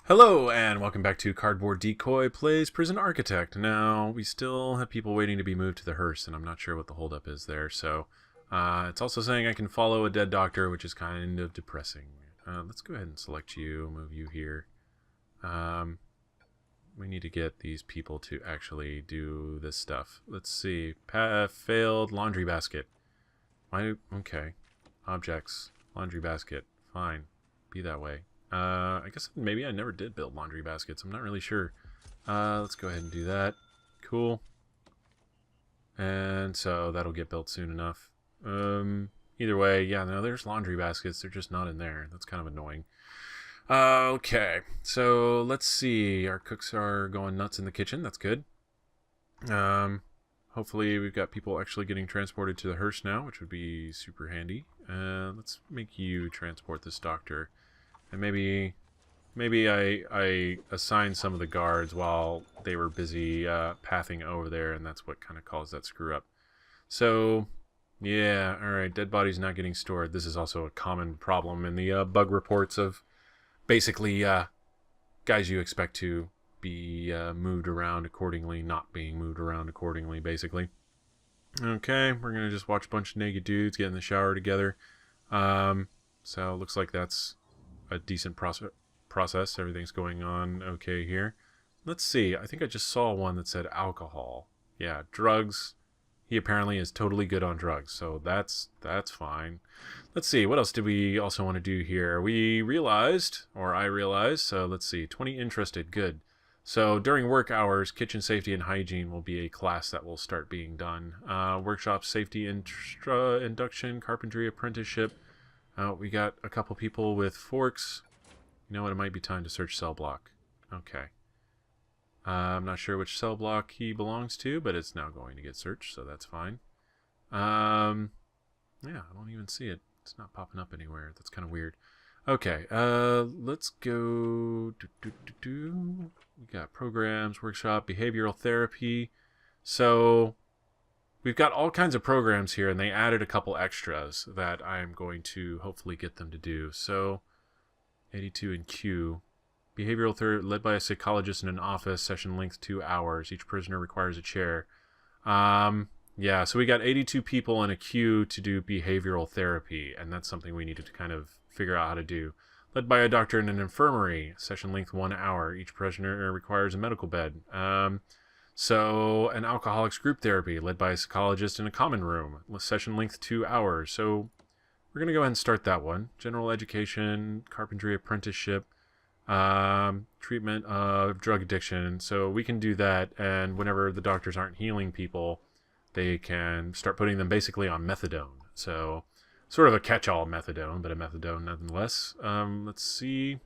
Hello, and welcome back to Cardboard Decoy Plays Prison Architect. Now, we still have people waiting to be moved to the hearse, and I'm not sure what the holdup is there, so it's also saying I can follow a dead doctor, which is kind of depressing. Let's go ahead and select you, move you here. We need to get these people to actually do this stuff. Let's see. Failed laundry basket. Okay. Objects. Laundry basket. Fine. Be that way. I guess maybe I never did build laundry baskets. I'm not really sure. Let's go ahead and do that. Cool. And so that'll get built soon enough. Either way, yeah, no, there's laundry baskets. They're just not in there. That's kind of annoying. Okay, so let's see. Our cooks are going nuts in the kitchen. That's good. Hopefully we've got people actually getting transported to the hearse now, which would be super handy. Let's make you transport this doctor. And maybe I assigned some of the guards while they were busy pathing over there, and that's what kind of caused that screw up. So, yeah, alright, dead bodies not getting stored. This is also a common problem in the bug reports of basically guys you expect to be moved around accordingly, not being moved around accordingly, basically. Okay, we're going to just watch a bunch of naked dudes get in the shower together. So, looks like that's a decent process. Everything's going on okay here. Let's see. I think I just saw one that said alcohol. Yeah, drugs. He apparently is totally good on drugs, so that's fine. Let's see. What else did we also want to do here? We realized, or I realized, so let's see. 20 interested. Good. So during work hours, kitchen safety and hygiene will be a class that will start being done. Workshop safety induction, carpentry apprenticeship. We got a couple people with forks. You know what? It might be time to search cell block. Okay. I'm not sure which cell block he belongs to, but it's now going to get searched, so that's fine. Yeah, I don't even see it. It's not popping up anywhere. That's kind of weird. Okay, let's go. We got programs, workshop, behavioral therapy. So we've got all kinds of programs here, and they added a couple extras that I'm going to hopefully get them to do. So, 82 in Q. Behavioral therapy led by a psychologist in an office, session length 2 hours. Each prisoner requires a chair. Yeah, so we got 82 people in a queue to do behavioral therapy, and that's something we needed to kind of figure out how to do. Led by a doctor in an infirmary, session length 1 hour. Each prisoner requires a medical bed. So, an alcoholics group therapy led by a psychologist in a common room, session length 2 hours. So, we're going to go ahead and start that one. General education, carpentry apprenticeship, treatment of drug addiction. So, we can do that, and whenever the doctors aren't healing people, they can start putting them basically on methadone. So, sort of a catch-all methadone, but a methadone nonetheless. Let's see.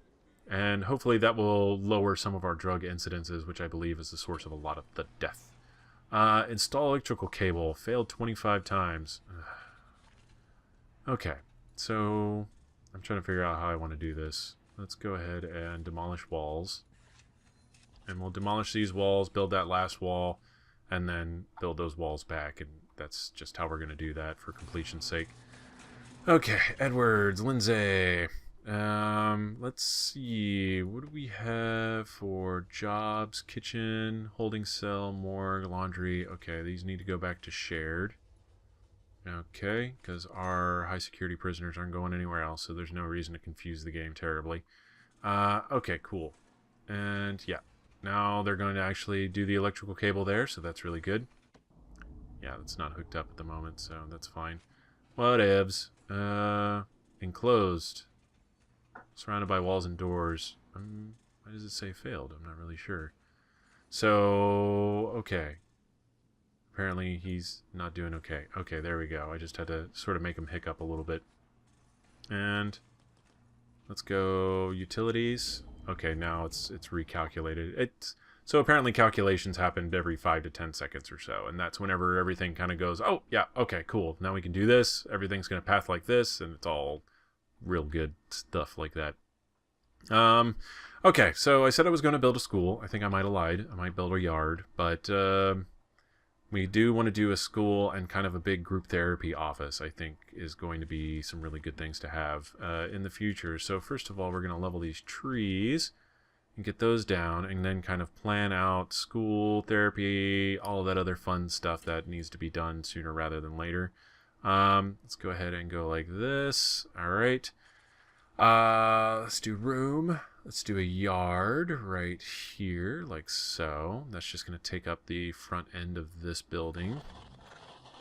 And hopefully that will lower some of our drug incidences, which I believe is the source of a lot of the death. Install electrical cable. Failed 25 times. Okay, so I'm trying to figure out how I want to do this. Let's go ahead and demolish walls. And we'll demolish these walls, build that last wall, and then build those walls back. And that's just how we're going to do that for completion's sake. Okay, Edwards, Lindsay. Let's see. What do we have for jobs? Kitchen, holding cell, morgue, laundry. Okay, these need to go back to shared. Okay, because our high security prisoners aren't going anywhere else, so there's no reason to confuse the game terribly. Okay, cool. And yeah, now they're going to actually do the electrical cable there, so that's really good. Yeah, that's not hooked up at the moment, so that's fine. Whatevs. Enclosed. Surrounded by walls and doors. Why does it say failed? I'm not really sure. So, okay. Apparently he's not doing okay. Okay, there we go. I just had to sort of make him hiccup a little bit. And let's go utilities. Okay, now it's recalculated. So apparently calculations happened every 5 to 10 seconds or so, and that's whenever everything kind of goes, oh, yeah, okay, cool. Now we can do this. Everything's going to path like this, and it's all real good stuff like that. Okay, so I said I was going to build a school. I think I might have lied. I might build a yard, but we do want to do a school and kind of a big group therapy office, I think, is going to be some really good things to have in the future. So first of all, we're going to level these trees. and get those down, and then kind of plan out school, therapy, all of that other fun stuff that needs to be done sooner rather than later. Let's go ahead and go like this. All right. Let's do room. Let's do a yard right here, like so. That's just going to take up the front end of this building.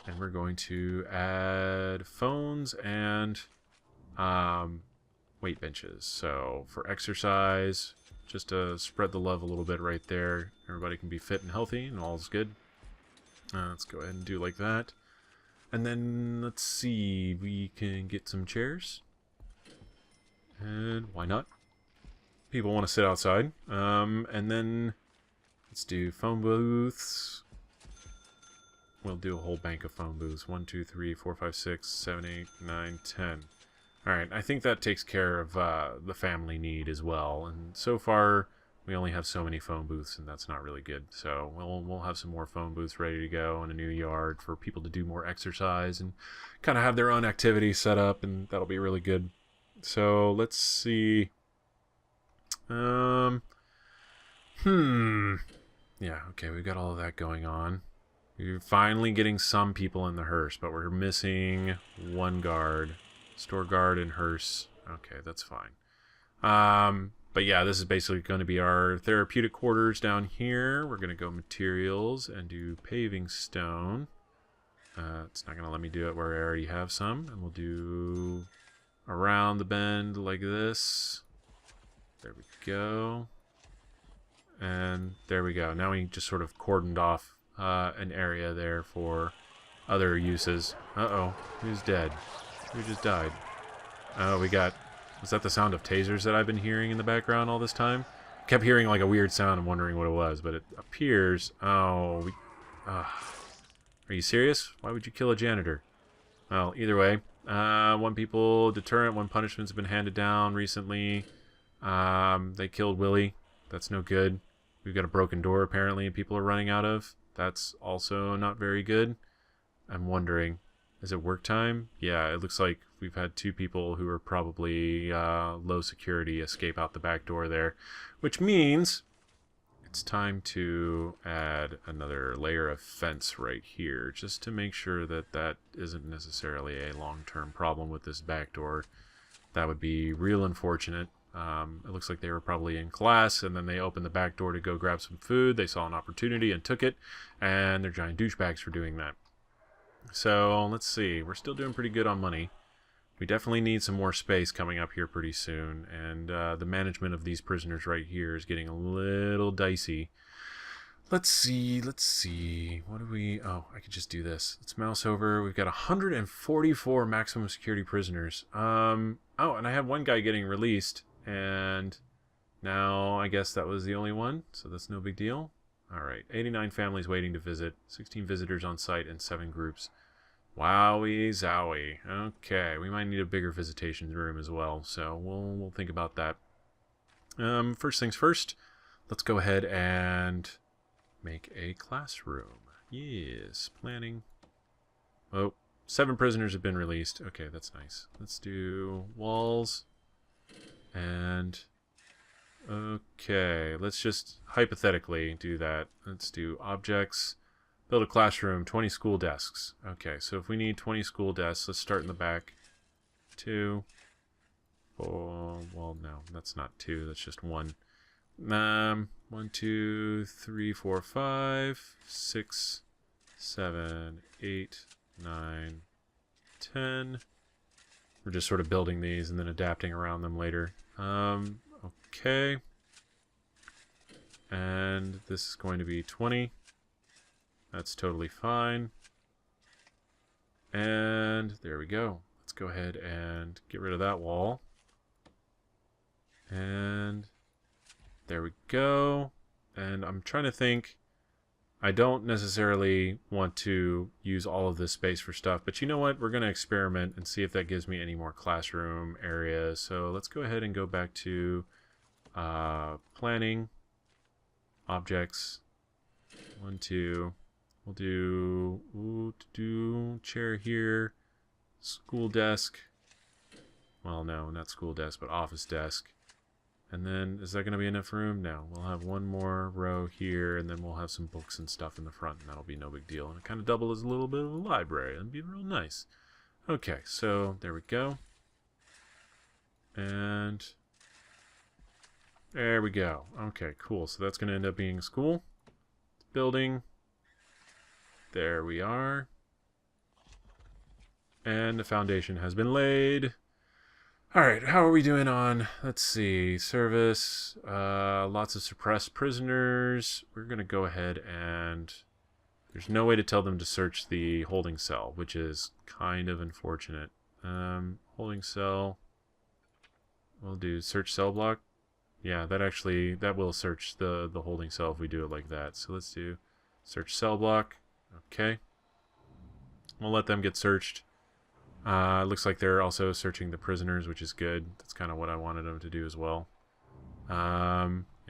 And we're going to add phones and weight benches. So for exercise, just to spread the love a little bit right there. Everybody can be fit and healthy and all's good. Let's go ahead and do like that. And then let's see, we can get some chairs. And why not? People want to sit outside. And then let's do phone booths. We'll do a whole bank of phone booths. 1, 2, 3, 4, 5, 6, 7, 8, 9, 10. Alright, I think that takes care of the family need as well. And so far, we only have so many phone booths, and that's not really good. So we'll have some more phone booths ready to go and a new yard for people to do more exercise and kind of have their own activities set up, and that'll be really good. So let's see. Yeah, okay, we've got all of that going on. We're finally getting some people in the hearse, but we're missing one guard. Store guard and hearse. Okay, that's fine. But yeah, this is basically going to be our therapeutic quarters down here. We're going to go materials and do paving stone. It's not going to let me do it where I already have some. And we'll do around the bend like this. There we go. And there we go. Now we just sort of cordoned off an area there for other uses. Uh-oh. Who's dead? Who just died? Oh, we got... Was that the sound of tasers that I've been hearing in the background all this time? Kept hearing like a weird sound and wondering what it was, but it appears... Oh, are you serious? Why would you kill a janitor? Well, either way. One people deterrent, one punishment's been handed down recently. They killed Willie. That's no good. We've got a broken door apparently people are running out of. That's also not very good. I'm wondering, is it work time? Yeah, it looks like we've had 2 people who are probably low security escape out the back door there, which means it's time to add another layer of fence right here, just to make sure that that isn't necessarily a long-term problem with this back door. That would be real unfortunate. It looks like they were probably in class, and then they opened the back door to go grab some food. They saw an opportunity and took it, and they're giant douchebags for doing that. So, let's see. We're still doing pretty good on money. We definitely need some more space coming up here pretty soon, and the management of these prisoners right here is getting a little dicey. Let's see. What do we... Oh, I could just do this. Let's mouse over. We've got 144 maximum security prisoners. Oh, and I had one guy getting released, and now I guess that was the only one, so that's no big deal. Alright, 89 families waiting to visit, 16 visitors on site, and 7 groups. Wowie zowie. Okay, we might need a bigger visitation room as well, so we'll think about that. First things first, let's go ahead and make a classroom. Yes, planning. Oh, 7 prisoners have been released. Okay, that's nice. Let's do walls. And... okay, let's just hypothetically do that. Let's do objects. Build a classroom, 20 school desks. Okay, so if we need 20 school desks, let's start in the back. 2. 4, well, no, that's not 2, that's just 1. 1, 2, 3, 4, 5, 6, 7, 8, 9, 10. We're just sort of building these and then adapting around them later. Okay. And this is going to be 20. That's totally fine. And there we go. Let's go ahead and get rid of that wall. And there we go. And I'm trying to think. I don't necessarily want to use all of this space for stuff, but you know what? We're going to experiment and see if that gives me any more classroom areas. So let's go ahead and go back to planning, objects, 1, 2. We'll do chair here, school desk. Well, no, not school desk, but office desk. And then, is that going to be enough room? No. We'll have one more row here, and then we'll have some books and stuff in the front, and that'll be no big deal. And it kind of double as a little bit of a library. That'd be real nice. Okay, so there we go. And there we go. Okay, cool. So that's going to end up being a school. Building. There we are. And the foundation has been laid. Alright, how are we doing on, let's see, service, lots of suppressed prisoners. We're going to go ahead and, there's no way to tell them to search the holding cell, which is kind of unfortunate. Holding cell, we'll do search cell block. Yeah, that will search the holding cell if we do it like that. So let's do search cell block. Okay. We'll let them get searched. It looks like they're also searching the prisoners, which is good. That's kind of what I wanted them to do as well. Yeah,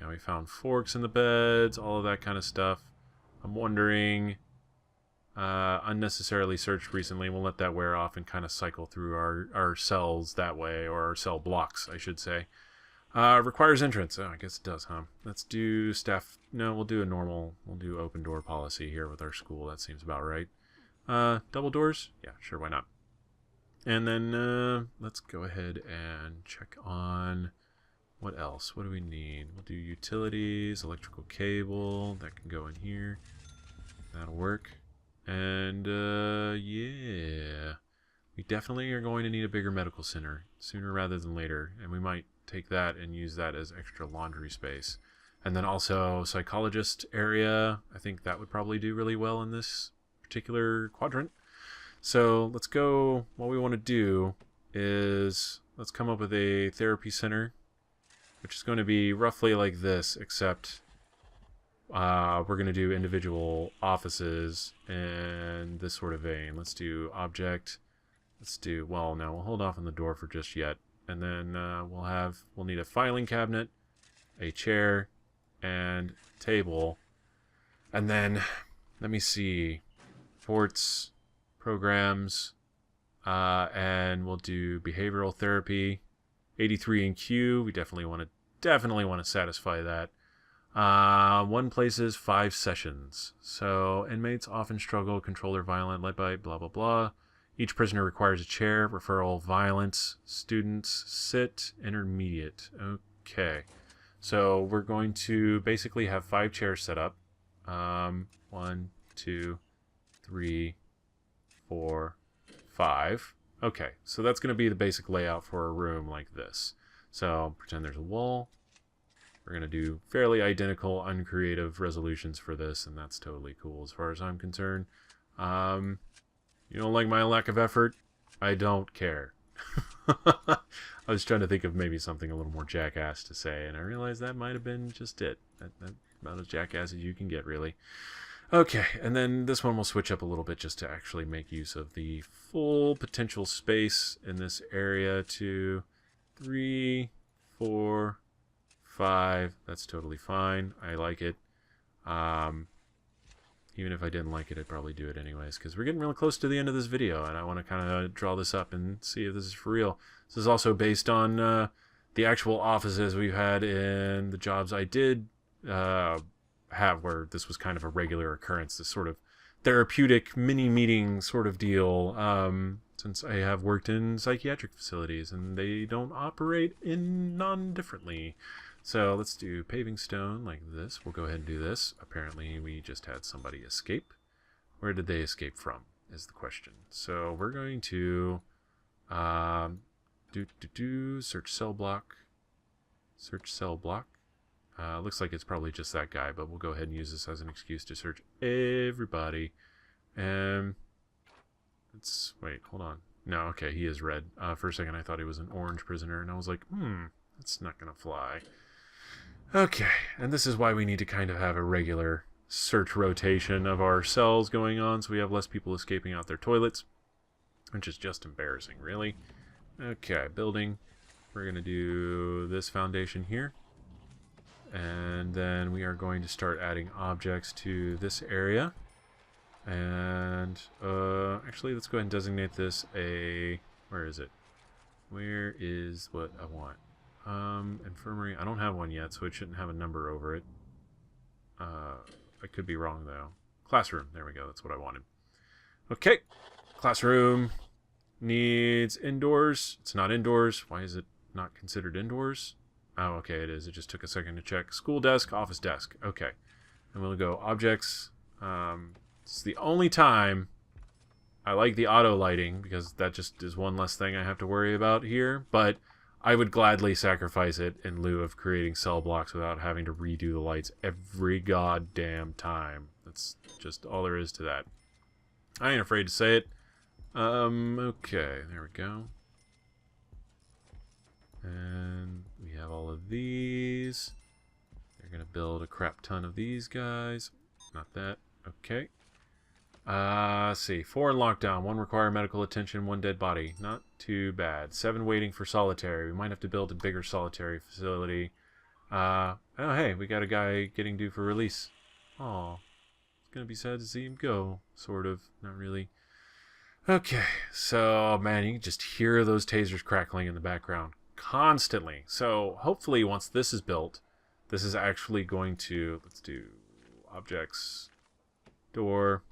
we found forks in the beds, all of that kind of stuff. I'm wondering, unnecessarily searched recently. We'll let that wear off and kind of cycle through our cells that way, or our cell blocks, I should say. Requires entrance. Oh, I guess it does, huh? Let's do staff. No, we'll do we'll do open door policy here with our school. That seems about right. Double doors? Yeah, sure, why not? And then let's go ahead and check on what else. What do we need? We'll do utilities, electrical cable. That can go in here. That'll work. And yeah, we definitely are going to need a bigger medical center sooner rather than later. And we might take that and use that as extra laundry space. And then also psychologist area. I think that would probably do really well in this particular quadrant. So let's go, what we want to do is, let's come up with a therapy center, which is going to be roughly like this, except we're going to do individual offices in this sort of vein. Let's do object, well, no, we'll hold off on the door for just yet. And then we'll need a filing cabinet, a chair, and table. And then, let me see, ports, programs, and we'll do behavioral therapy. 83 in Q. We definitely want to satisfy that. One places, 5 sessions. So inmates often struggle, controller violent, led by blah blah blah. Each prisoner requires a chair. Referral violence. Students sit intermediate. Okay. So we're going to basically have 5 chairs set up. 1, 2, 3, 4, 5. Okay, so that's going to be the basic layout for a room like this. So pretend there's a wall. We're going to do fairly identical, uncreative resolutions for this, and that's totally cool as far as I'm concerned. You don't like my lack of effort? I don't care. I was trying to think of maybe something a little more jackass to say, and I realized that might have been just it. That about as jackass as you can get, really. Okay, and then this one will switch up a little bit just to actually make use of the full potential space in this area. 2, 3, 4, 5. That's totally fine. I like it. Even if I didn't like it, I'd probably do it anyways, because we're getting real close to the end of this video, and I want to kind of draw this up and see if this is for real. This is also based on the actual offices we've had in the jobs I did have, where this was kind of a regular occurrence, this sort of therapeutic mini meeting sort of deal, since I have worked in psychiatric facilities and they don't operate in non-differently. So let's do paving stone like this. We'll go ahead and do this. Apparently we just had somebody escape. Where did they escape from is the question. So we're going to search cell block. Search cell block. Looks like it's probably just that guy, but we'll go ahead and use this as an excuse to search everybody. And wait, hold on. No, okay, he is red. For a second I thought he was an orange prisoner, and I was like, that's not gonna fly. Okay, and this is why we need to kind of have a regular search rotation of our cells going on, so we have less people escaping out their toilets, which is just embarrassing, really. Okay, building. We're gonna do this foundation here. And then we are going to start adding objects to this area. And actually, let's go ahead and designate this a... Where is it? Where is what I want? Infirmary. I don't have one yet, so it shouldn't have a number over it. I could be wrong, though. Classroom. There we go. That's what I wanted. Okay. Classroom needs indoors. It's not indoors. Why is it not considered indoors? Oh, okay, it is. It just took a second to check. School desk, office desk. Okay. And we'll go objects. It's the only time I like the auto lighting, because that just is one less thing I have to worry about here. But I would gladly sacrifice it in lieu of creating cell blocks without having to redo the lights every goddamn time. That's just all there is to that. I ain't afraid to say it. Okay, there we go. And we have all of these. They're gonna build a crap ton of these guys. Not that. Okay. Let's see. 4 in lockdown. 1 require medical attention. 1 dead body. Not too bad. 7 waiting for solitary. We might have to build a bigger solitary facility. Oh, hey, we got a guy getting due for release. Aw. It's gonna be sad to see him go. Sort of. Not really. Okay. So, man, you can just hear those tasers crackling in the background constantly. So, hopefully, once this is built, this is actually going to... Let's do objects. Door.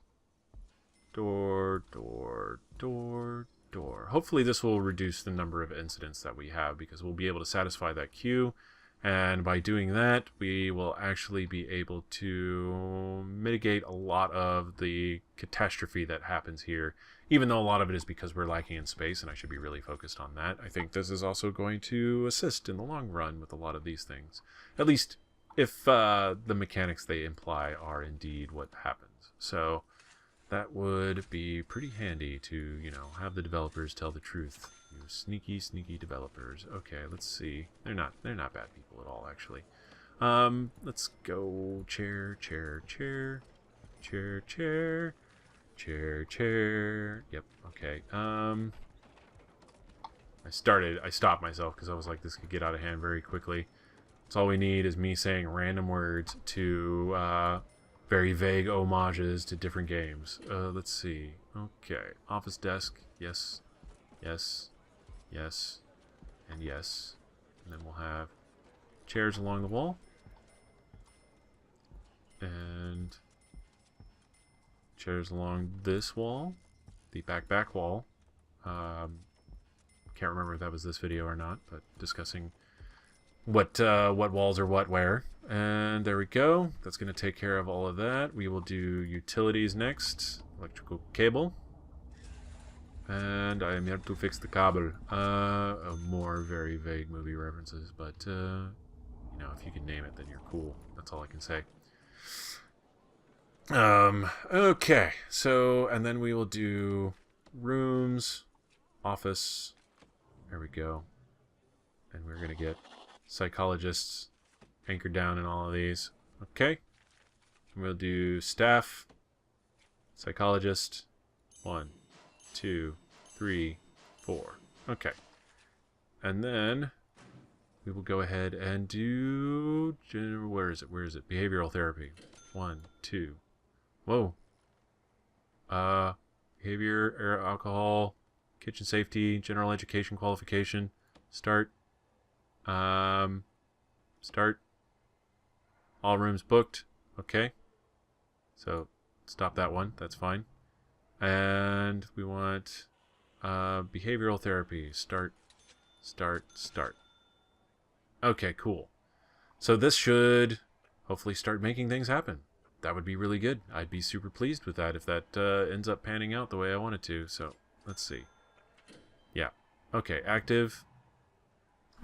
Door, door, door, door. Hopefully this will reduce the number of incidents that we have, because we'll be able to satisfy that queue, and by doing that we will actually be able to mitigate a lot of the catastrophe that happens here, even though a lot of it is because we're lacking in space, and I should be really focused on that. I think this is also going to assist in the long run with a lot of these things, at least if the mechanics they imply are indeed what happens. So that would be pretty handy to, you know, have the developers tell the truth. You sneaky, sneaky developers. Okay, let's see. They're not bad people at all, actually. Let's go chair, chair, chair, chair, chair, chair, chair. Yep. Okay. I stopped myself because I was like, this could get out of hand very quickly. That's all we need is me saying random words to very vague homages to different games. Let's see. Okay. Office desk. Yes. Yes. Yes. And yes. And then we'll have chairs along the wall. And chairs along this wall. The back wall. Can't remember if that was this video or not, but discussing what walls are what where. And there we go. That's going to take care of all of that. We will do utilities next. Electrical cable. And I am here to fix the cable. More very vague movie references, but you know, if you can name it, then you're cool. That's all I can say. Okay. So, and then we will do rooms, office. There we go. And we're going to get psychologists anchored down in all of these. Okay. And we'll do staff, psychologist, 1, 2, 3, 4. Okay. And then we will go ahead and do... Where is it? Where is it? Behavioral therapy. 1, 2. Whoa. Behavior, air, alcohol, kitchen safety, general education qualification. Start. Start. All rooms booked. Okay. So stop that one. That's fine. And we want behavioral therapy. Start. Okay, cool. So this should hopefully start making things happen. That would be really good. I'd be super pleased with that if that ends up panning out the way I want it to. So let's see. Yeah. Okay, active.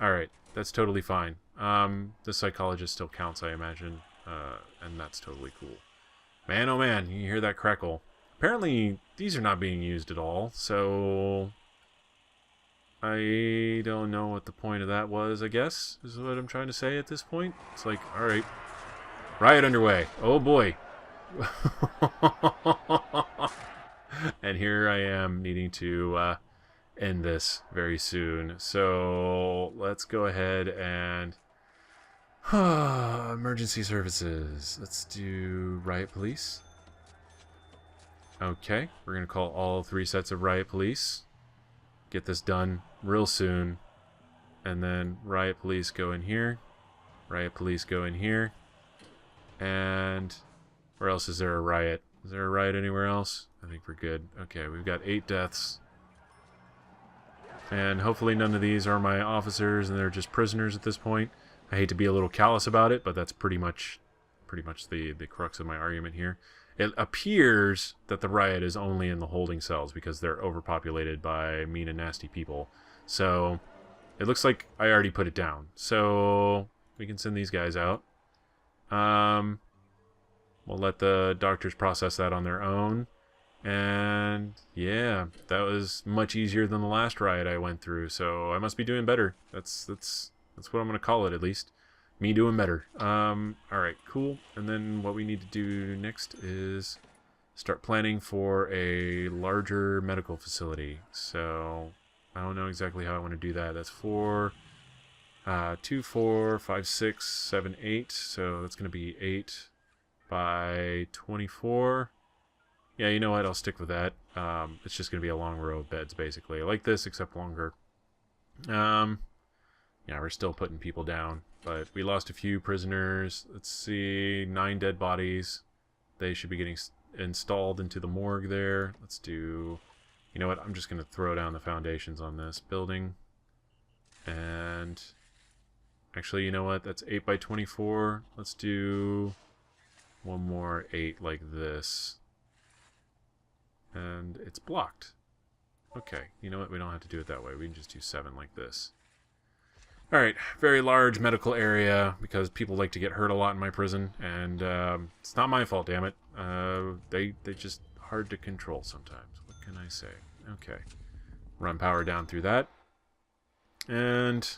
Alright, that's totally fine. The psychologist still counts, I imagine. And that's totally cool. Man, oh man, you hear that crackle. Apparently, these are not being used at all, so... I don't know what the point of that was, I guess, is what I'm trying to say at this point. It's like, alright. Riot underway. Oh boy. And here I am needing to end this very soon. So let's go ahead and... emergency services. Let's do riot police. Okay, we're going to call all 3 sets of riot police. Get this done real soon. and then riot police go in here. Riot police go in here. And where else is there a riot? Is there a riot anywhere else? I think we're good. Okay, we've got 8 deaths. And hopefully none of these are my officers and they're just prisoners at this point. I hate to be a little callous about it, but that's pretty much the crux of my argument here. It appears that the riot is only in the holding cells because they're overpopulated by mean and nasty people. So it looks like I already put it down. So we can send these guys out. We'll let the doctors process that on their own. And yeah, that was much easier than the last riot I went through. So I must be doing better. That's what I'm gonna call it, at least. Me doing better. Alright, cool. And then what we need to do next is start planning for a larger medical facility. So I don't know exactly how I want to do that. That's 2, 4, 5, 6, 7, 8. So that's going to be 8 by 24. Yeah, you know what? I'll stick with that. It's just going to be a long row of beds, basically. Like this, except longer. Yeah, we're still putting people down. But we lost a few prisoners. Let's see, 9 dead bodies. They should be getting installed into the morgue there. Let's do... You know what? I'm just going to throw down the foundations on this building. And... Actually, you know what? That's 8 by 24. Let's do one more 8 like this. And it's blocked. Okay, you know what? We don't have to do it that way. We can just do 7 like this. Alright, very large medical area because people like to get hurt a lot in my prison. And it's not my fault, damn it. They're just hard to control sometimes. What can I say? Okay. Run power down through that. And...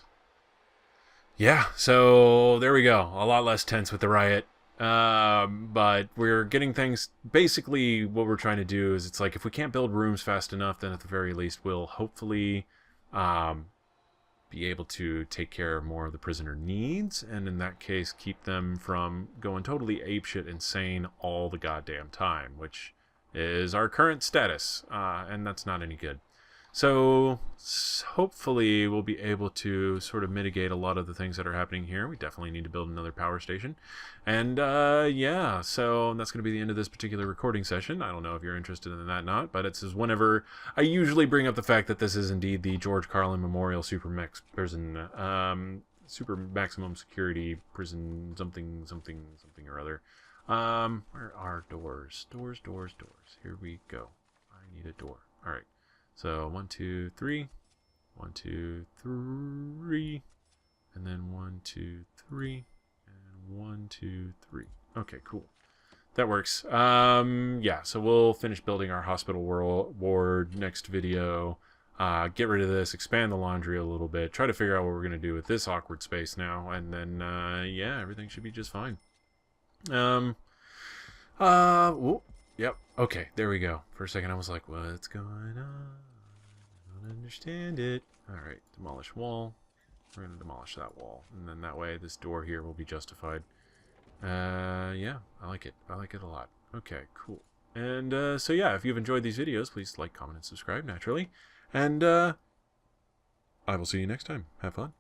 yeah, so there we go. A lot less tense with the riot. But we're getting things... Basically, what we're trying to do is it's like if we can't build rooms fast enough, then at the very least we'll hopefully be able to take care of more of the prisoner needs. And in that case, keep them from going totally apeshit insane all the goddamn time, which is our current status. And that's not any good. So hopefully we'll be able to sort of mitigate a lot of the things that are happening here. We definitely need to build another power station. And yeah, so that's going to be the end of this particular recording session. I don't know if you're interested in that or not, but it's whenever I usually bring up the fact that this is indeed the George Carlin Memorial Super Maximum Security Prison something or other. Where are doors? Doors. Here we go. I need a door. All right. So 1, 2, 3, 1, 2, 3, and then 1, 2, 3, and 1, 2, 3. Okay, cool. That works. Yeah, so we'll finish building our hospital ward next video. Get rid of this, expand the laundry a little bit, try to figure out what we're going to do with this awkward space now, and then, yeah, everything should be just fine. Whoop. Yep. Okay, there we go. For a second I was like, what's going on? I don't understand it. Alright, demolish wall. We're going to demolish that wall. And then that way this door here will be justified. Yeah, I like it. I like it a lot. Okay, cool. And so yeah, if you've enjoyed these videos, please like, comment, and subscribe, naturally. And I will see you next time. Have fun.